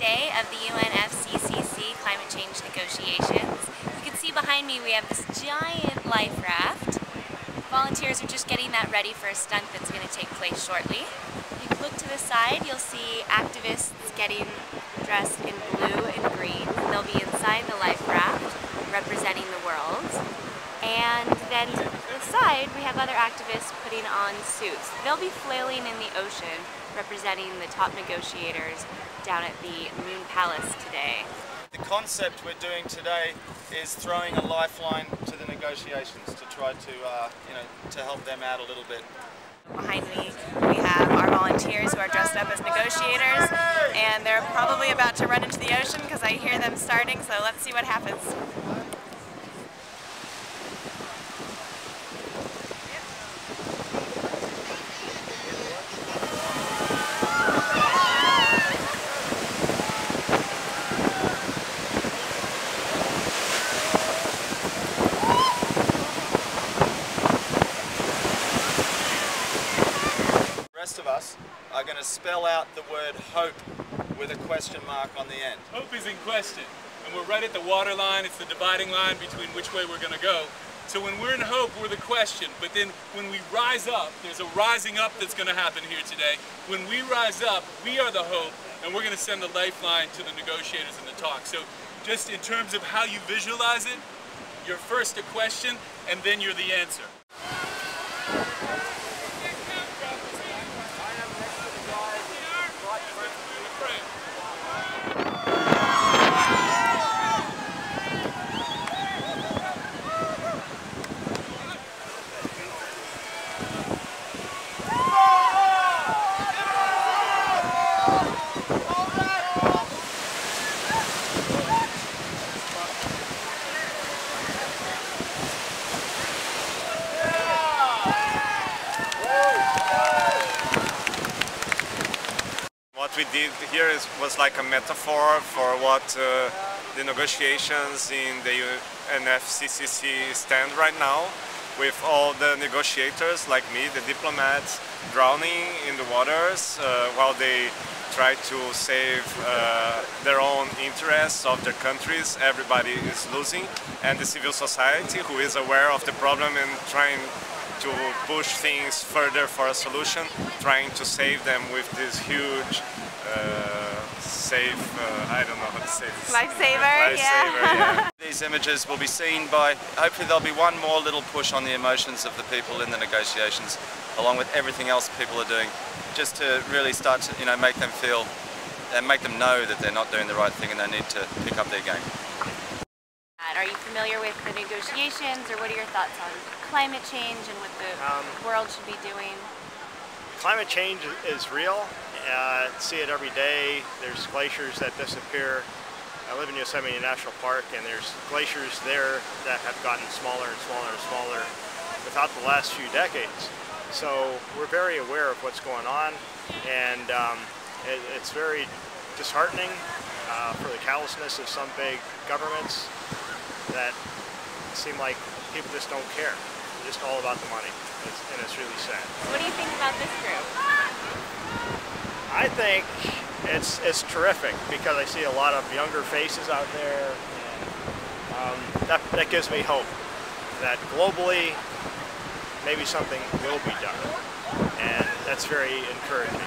day of the UNFCCC climate change negotiations. You can see behind me we have this giant life raft. Volunteers are just getting that ready for a stunt that's going to take place shortly. If you look to the side, you'll see activists getting dressed in blue and green. They'll be inside the life raft representing the world. And then to the side, we have other activists putting on suits. They'll be flailing in the ocean, representing the top negotiators down at the Moon Palace today. The concept we're doing today is throwing a lifeline to the negotiations to try to, to help them out a little bit. Behind me, we have our volunteers who are dressed up as negotiators, and they're probably about to run into the ocean because I hear them starting, so let's see what happens. The rest of us are going to spell out the word hope with a question mark on the end. Hope is in question, and we're right at the water line. It's the dividing line between which way we're going to go. So when we're in hope, we're the question, but then when we rise up, there's a rising up that's going to happen here today. When we rise up, we are the hope, and we're going to send the lifeline to the negotiators in the talk. So just in terms of how you visualize it, you're first a question, and then you're the answer. What we did here was like a metaphor for what the negotiations in the UNFCCC stand right now, with all the negotiators like me, the diplomats, drowning in the waters while they try to save their own interests of their countries. Everybody is losing, and the civil society, who is aware of the problem and trying to push things further for a solution, trying to save them with this huge I don't know how to say this. Lifesaver, yeah. These images will be seen by, hopefully there'll be one more little push on the emotions of the people in the negotiations, along with everything else people are doing, just to really start to, make them feel and make them know that they're not doing the right thing and they need to pick up their game. Are you familiar with the negotiations, or what are your thoughts on climate change and what the world should be doing? Climate change is real. See it every day. There's glaciers that disappear. I live in Yosemite National Park, and there's glaciers there that have gotten smaller and smaller and smaller without the last few decades. So we're very aware of what's going on, and it's very disheartening for the callousness of some big governments that seem like people just don't care. They're just all about the money, and it's really sad. What do you think about this group? I think it's terrific because I see a lot of younger faces out there, and that gives me hope that globally maybe something will be done, and that's very encouraging.